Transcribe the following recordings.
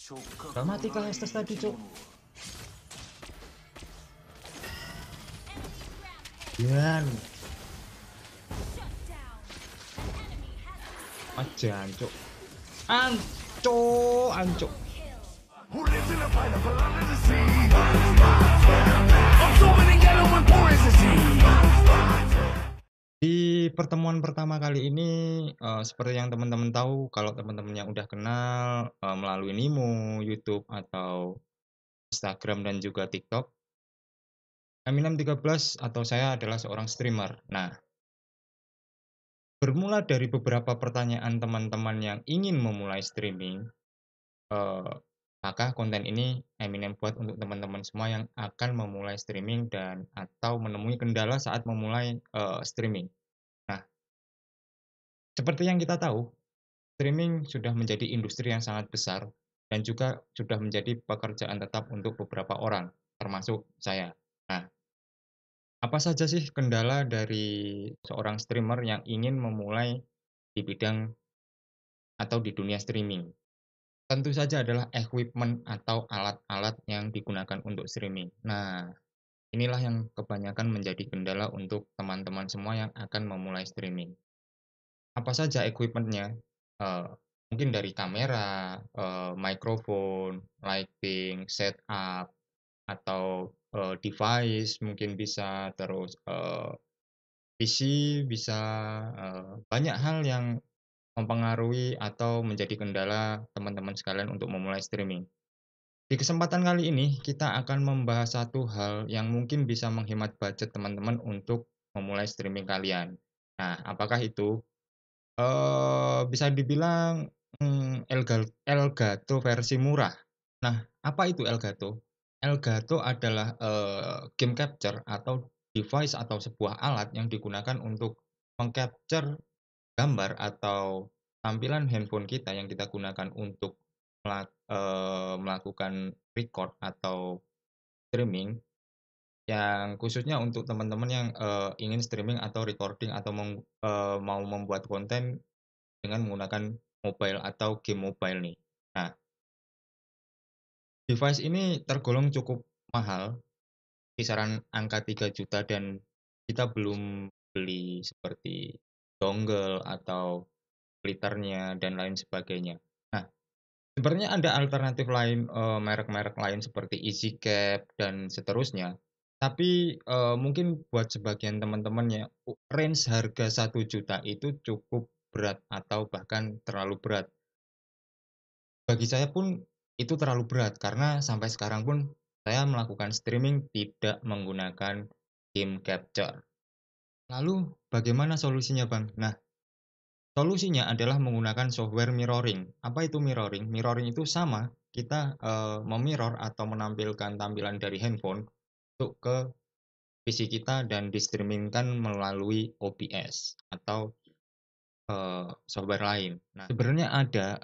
Gak mati kah Hestus tadi, cuk? Yan, aja, cuk. Anco. Who lives in a pineapple under the sea? Absorbing and yellow and poor as the sea. Di pertemuan pertama kali ini, seperti yang teman-teman tahu, kalau teman-teman yang udah kenal melalui Nimo, YouTube, atau Instagram dan juga TikTok, Eminem 13 atau saya adalah seorang streamer. Nah, bermula dari beberapa pertanyaan teman-teman yang ingin memulai streaming, eh, maka konten ini Eminem buat untuk teman-teman semua yang akan memulai streaming dan atau menemui kendala saat memulai streaming. Nah, seperti yang kita tahu, streaming sudah menjadi industri yang sangat besar dan juga sudah menjadi pekerjaan tetap untuk beberapa orang, termasuk saya. Nah, apa saja sih kendala dari seorang streamer yang ingin memulai di bidang atau di dunia streaming? Tentu saja adalah equipment atau alat-alat yang digunakan untuk streaming. Nah, inilah yang kebanyakan menjadi kendala untuk teman-teman semua yang akan memulai streaming. Apa saja equipment-nya? Eh, mungkin dari kamera, mikrofon, lighting, setup, atau device mungkin bisa, terus PC bisa, banyak hal yang mempengaruhi atau menjadi kendala teman-teman sekalian untuk memulai streaming. Di kesempatan kali ini, kita akan membahas satu hal yang mungkin bisa menghemat budget teman-teman untuk memulai streaming kalian. Nah, apakah itu? Bisa dibilang Elgato versi murah. Nah, apa itu Elgato? Elgato adalah game capture atau device atau sebuah alat yang digunakan untuk mengcapture gambar atau tampilan handphone kita yang kita gunakan untuk melakukan record atau streaming, yang khususnya untuk teman-teman yang ingin streaming atau recording atau mau membuat konten dengan menggunakan mobile atau game mobile nih. Nah, device ini tergolong cukup mahal, kisaran angka 3 juta, dan kita belum beli seperti dongle atau splitternya dan lain sebagainya. Nah, sebenarnya ada alternatif lain, merek-merek lain seperti EasyCap dan seterusnya. Tapi mungkin buat sebagian teman-teman ya, range harga 1 juta itu cukup berat atau bahkan terlalu berat. Bagi saya pun itu terlalu berat karena sampai sekarang pun saya melakukan streaming tidak menggunakan game capture. Lalu bagaimana solusinya, Bang? Nah, solusinya adalah menggunakan software mirroring. Apa itu mirroring? Mirroring itu sama, kita memirror atau menampilkan tampilan dari handphone untuk ke PC kita dan di-streamingkan melalui OBS atau software lain. Nah, sebenarnya ada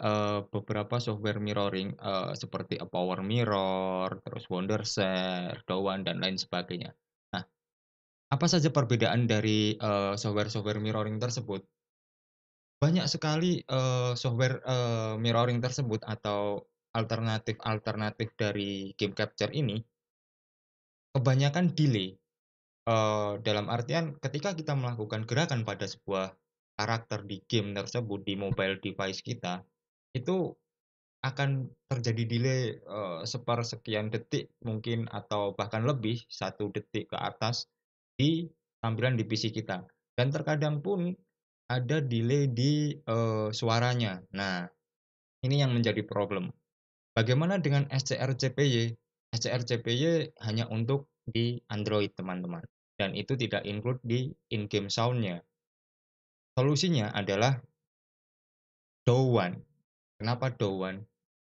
beberapa software mirroring seperti Power Mirror, terus Wondershare, Dowan, dan lain sebagainya. Nah, apa saja perbedaan dari software-software mirroring tersebut? Banyak sekali software mirroring tersebut atau alternatif-alternatif dari game capture ini kebanyakan delay. Dalam artian ketika kita melakukan gerakan pada sebuah karakter di game tersebut di mobile device kita, itu akan terjadi delay sepersekian detik mungkin atau bahkan lebih 1 detik ke atas di tampilan di PC kita. Dan terkadang pun ada delay di suaranya. Nah, ini yang menjadi problem. Bagaimana dengan SCRCPY? SCRCPY hanya untuk di Android, teman-teman. Dan itu tidak include di in-game sound-nya. Solusinya adalah Dowan. Kenapa Dowan?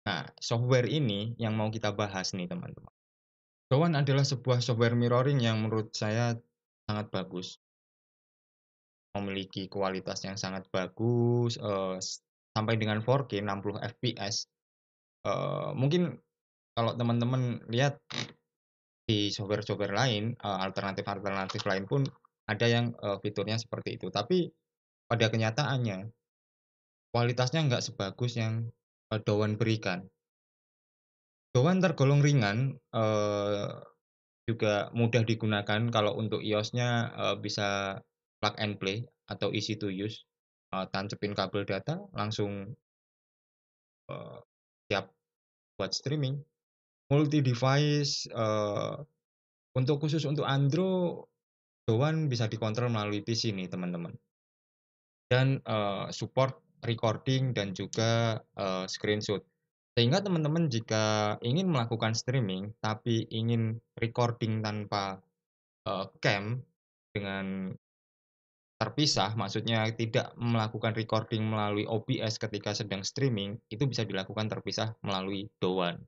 Nah, software ini yang mau kita bahas nih, teman-teman. Dowan adalah sebuah software mirroring yang menurut saya sangat bagus. Memiliki kualitas yang sangat bagus, sampai dengan 4K 60 fps. Mungkin kalau teman-teman lihat di software-software lain, alternatif-alternatif lain pun ada yang fiturnya seperti itu. Tapi pada kenyataannya kualitasnya nggak sebagus yang Dowan berikan. Dowan tergolong ringan, juga mudah digunakan kalau untuk iOS-nya, bisa plug and play atau easy to use, tancepin kabel data langsung, eee, siap buat streaming. Multi device, khusus untuk Android, Dowan bisa dikontrol melalui PC nih teman-teman, dan, support recording dan juga, screenshot. Sehingga teman-teman jika ingin melakukan streaming, tapi ingin recording tanpa, cam dengan terpisah, maksudnya tidak melakukan recording melalui OBS ketika sedang streaming, itu bisa dilakukan terpisah melalui Dowan.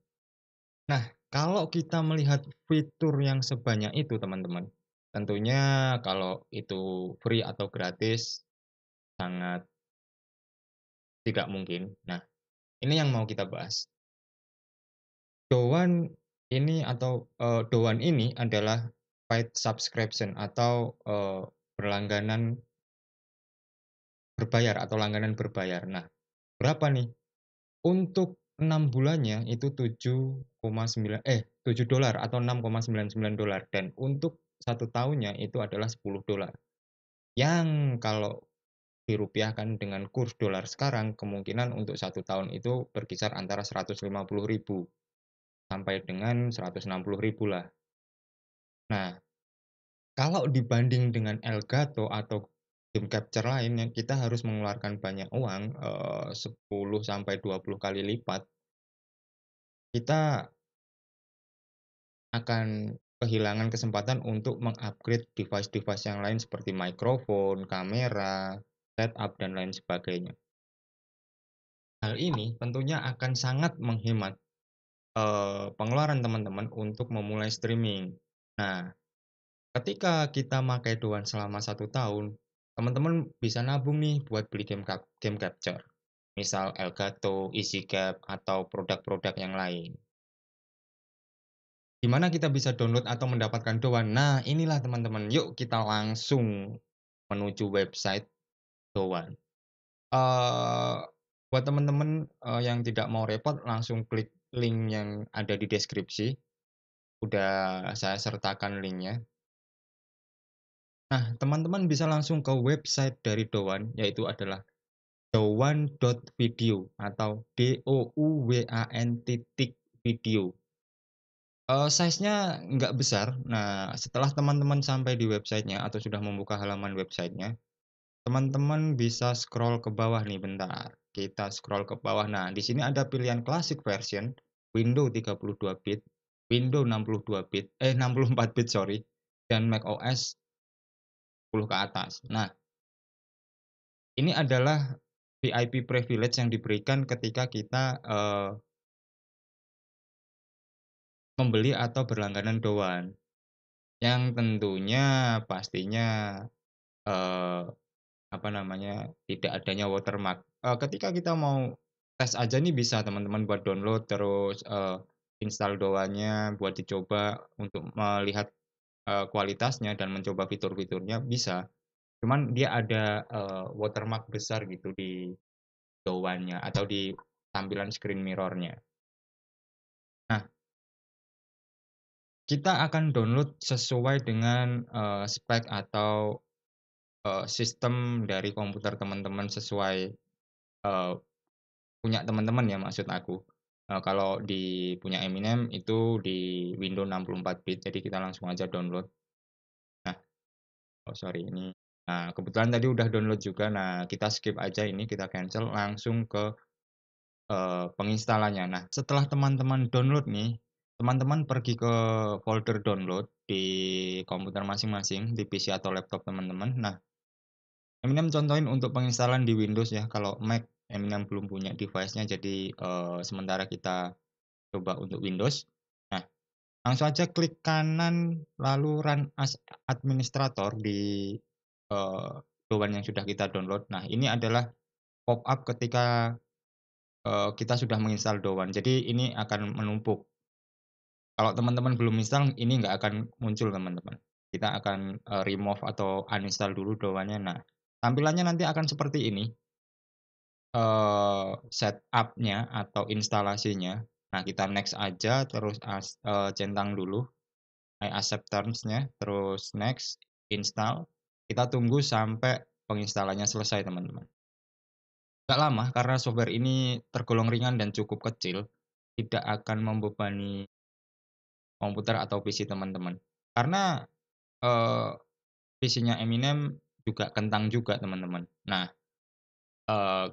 Nah, kalau kita melihat fitur yang sebanyak itu teman-teman, tentunya kalau itu free atau gratis sangat tidak mungkin. Nah, ini yang mau kita bahas. Dowan Dowan ini adalah paid subscription atau, berlangganan berbayar atau langganan berbayar. Nah, berapa nih? Untuk 6 bulannya itu $7 atau $6,99 dan untuk 1 tahunnya itu adalah $10. Yang kalau dirupiahkan dengan kurs dolar sekarang kemungkinan untuk 1 tahun itu berkisar antara 150.000 sampai dengan 160.000 lah. Nah, kalau dibanding dengan Elgato atau game capture lain yang kita harus mengeluarkan banyak uang, 10 sampai 20 kali lipat, kita akan kehilangan kesempatan untuk mengupgrade device-device yang lain seperti mikrofon, kamera, setup, dan lain sebagainya. Hal ini tentunya akan sangat menghemat, pengeluaran teman-teman untuk memulai streaming. Nah, ketika kita pakai Doan selama 1 tahun, teman-teman bisa nabung nih buat beli game capture, misal Elgato, EasyCap, atau produk-produk yang lain. Di mana kita bisa download atau mendapatkan Doan? Nah, inilah teman-teman, yuk kita langsung menuju website Doan. Eee, buat teman-teman, yang tidak mau repot langsung klik link yang ada di deskripsi, udah saya sertakan linknya. Nah, teman-teman bisa langsung ke website dari Dowan, yaitu adalah dowan.video atau DOUWAN titik video. Size-nya nggak besar. Nah, setelah teman-teman sampai di websitenya atau sudah membuka halaman websitenya, teman-teman bisa scroll ke bawah nih bentar. Kita scroll ke bawah. Nah, di sini ada pilihan classic version, Windows 32 bit, Windows 64 bit sorry, dan macOS 10 ke atas. Nah, ini adalah VIP privilege yang diberikan ketika kita, membeli atau berlangganan Dowan, yang tentunya pastinya, eee, tidak adanya watermark. Ketika kita mau tes aja nih bisa teman-teman buat download terus, install Dowannya buat dicoba untuk melihat, kualitasnya dan mencoba fitur-fiturnya bisa. Cuman dia ada, watermark besar gitu di Dowannya atau di tampilan screen mirror-nya. Nah, kita akan download sesuai dengan, spek atau, sistem dari komputer teman-teman sesuai, punya teman-teman ya maksud aku. Kalau di punya Eminem itu di Windows 64 bit, jadi kita langsung aja download. Nah, oh sorry ini kebetulan tadi udah download juga. Nah, kita skip aja ini, kita cancel langsung ke, penginstalannya. Nah, setelah teman-teman download nih, teman-teman pergi ke folder download di komputer masing-masing, di PC atau laptop teman-teman. Nah, Eminem contohin untuk penginstalan di Windows ya, kalau Mac Eminem belum punya device-nya, jadi, sementara kita coba untuk Windows. Nah, langsung aja klik kanan lalu Run as Administrator di, eee, domain yang sudah kita download. Nah, ini adalah pop-up ketika, kita sudah menginstal Dowan. Jadi ini akan menumpuk. Kalau teman-teman belum install, ini nggak akan muncul teman-teman. Kita akan, remove atau uninstall dulu Dowannya. Nah, tampilannya nanti akan seperti ini, setup-nya atau instalasinya. Nah, kita next aja, terus centang dulu I accept terms-nya, terus next, install. Kita tunggu sampai penginstalannya selesai, teman-teman. Nggak lama, karena software ini tergolong ringan dan cukup kecil, tidak akan membebani komputer atau PC teman-teman. Karena eh, PC-nya Eminem juga kentang juga, teman-teman. Nah,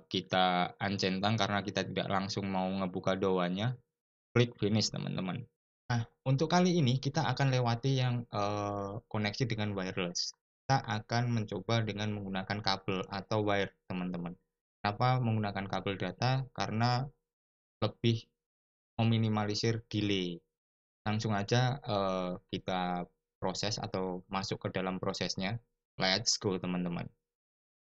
kita uncentang karena kita tidak langsung mau ngebuka doanya, klik finish, teman-teman. Nah, untuk kali ini kita akan lewati yang koneksi dengan wireless. Kita akan mencoba dengan menggunakan kabel atau wire, teman-teman. Kenapa menggunakan kabel data? Karena lebih meminimalisir delay. Langsung aja kita proses atau masuk ke dalam prosesnya. Let's go, teman-teman.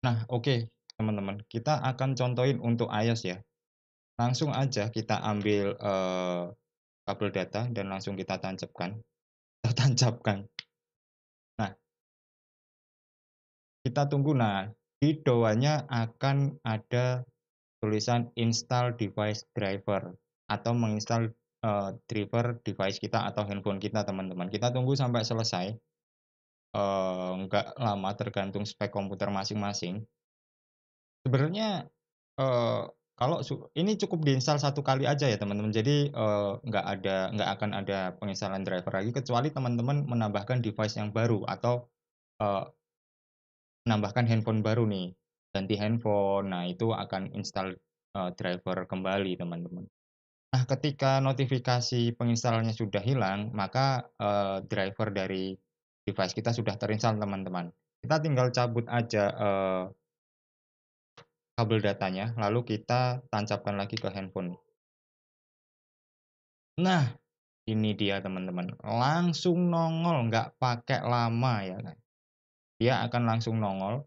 Nah, oke, teman-teman. Kita akan contohin untuk iOS ya. Langsung aja kita ambil kabel data dan langsung kita tancapkan. Tancapkan. Nah, kita tunggu. Nah, di doanya akan ada tulisan install device driver atau menginstal driver device kita atau handphone kita, teman-teman. Kita tunggu sampai selesai. Nggak lama, tergantung spek komputer masing-masing. Sebenarnya kalau ini cukup diinstal satu kali aja ya, teman-teman. Jadi nggak akan ada penginstalan driver lagi kecuali teman-teman menambahkan device yang baru atau eh, menambahkan handphone baru nih, ganti handphone. Nah, itu akan install driver kembali, teman-teman. Nah, ketika notifikasi penginstalannya sudah hilang, maka driver dari device kita sudah terinstall, teman-teman. Kita tinggal cabut aja kabel datanya, lalu kita tancapkan lagi ke handphone. Nah, ini dia, teman-teman. Langsung nongol, nggak pakai lama ya kan. Dia akan langsung nongol.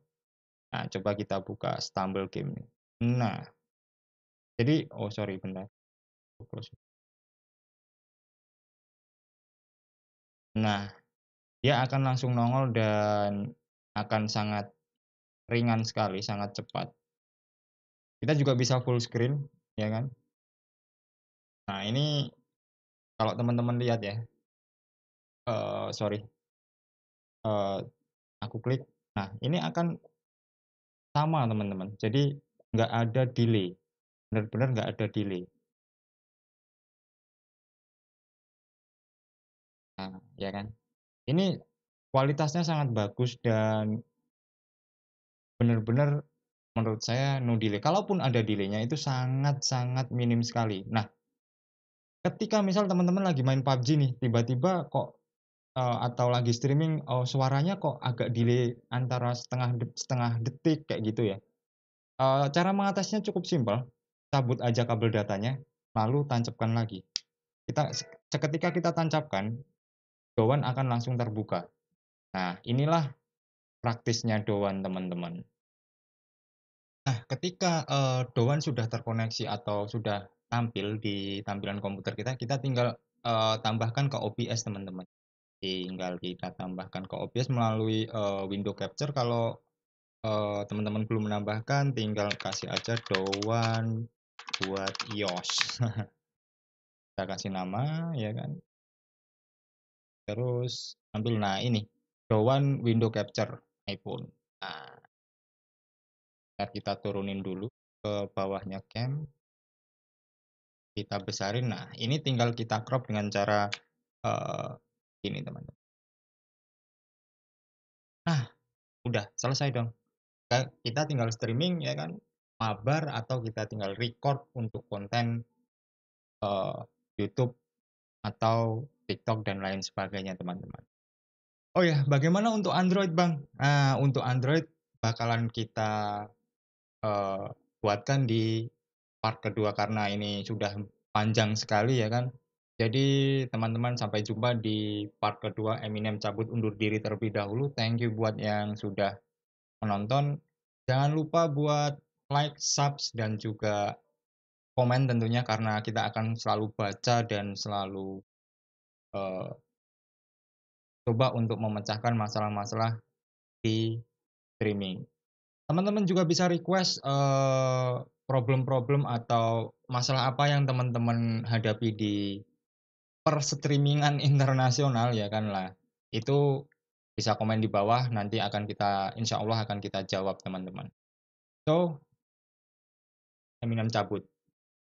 Nah, coba kita buka Stumble Game. Nah, jadi, oh sorry, bentar. Nah, dia akan langsung nongol dan akan sangat ringan sekali, sangat cepat. Kita juga bisa full screen, ya kan? Nah, ini kalau teman-teman lihat ya, sorry, uh, aku klik. Nah, ini akan sama, teman-teman. Jadi nggak ada delay, benar-benar nggak ada delay. Nah, ya kan? Ini kualitasnya sangat bagus dan benar-benar menurut saya no delay. Kalaupun ada delaynya itu sangat-sangat minim sekali. Nah, ketika misal teman-teman lagi main PUBG nih, tiba-tiba kok atau lagi streaming, suaranya kok agak delay antara setengah detik kayak gitu ya. Cara mengatasinya cukup simpel, cabut aja kabel datanya, lalu tancapkan lagi. Seketika kita tancapkan, Dowan akan langsung terbuka. Nah, inilah praktisnya Dowan, teman-teman. Nah, ketika Dowan sudah terkoneksi atau sudah tampil di tampilan komputer kita, kita tinggal tambahkan ke OBS, teman-teman. Tinggal kita tambahkan ke OBS melalui window capture. Kalau teman-teman belum menambahkan, tinggal kasih aja Dowan buat iOS. Kita kasih nama, ya kan. Terus ambil, nah ini Dowan window capture iPhone. Nah, kita turunin dulu ke bawahnya cam, kita besarin. Nah, ini tinggal kita crop dengan cara ini, teman-teman. Nah, udah selesai dong. Kita tinggal streaming, ya kan, mabar, atau kita tinggal record untuk konten YouTube atau TikTok dan lain sebagainya, teman-teman. Oh ya, bagaimana untuk Android, Bang? Nah, untuk Android bakalan kita buatkan di part kedua karena ini sudah panjang sekali, ya kan. Jadi teman-teman, sampai jumpa di part kedua. Eminem cabut undur diri terlebih dahulu. Thank you buat yang sudah menonton. Jangan lupa buat like, subs, dan juga komen tentunya, karena kita akan selalu baca dan selalu uh, coba untuk memecahkan masalah-masalah di streaming. Teman-teman juga bisa request problem-problem atau masalah apa yang teman-teman hadapi di per-streaming-an internasional ya kan lah. Itu bisa komen di bawah, nanti insya Allah akan kita jawab teman-teman. So, Eminem cabut.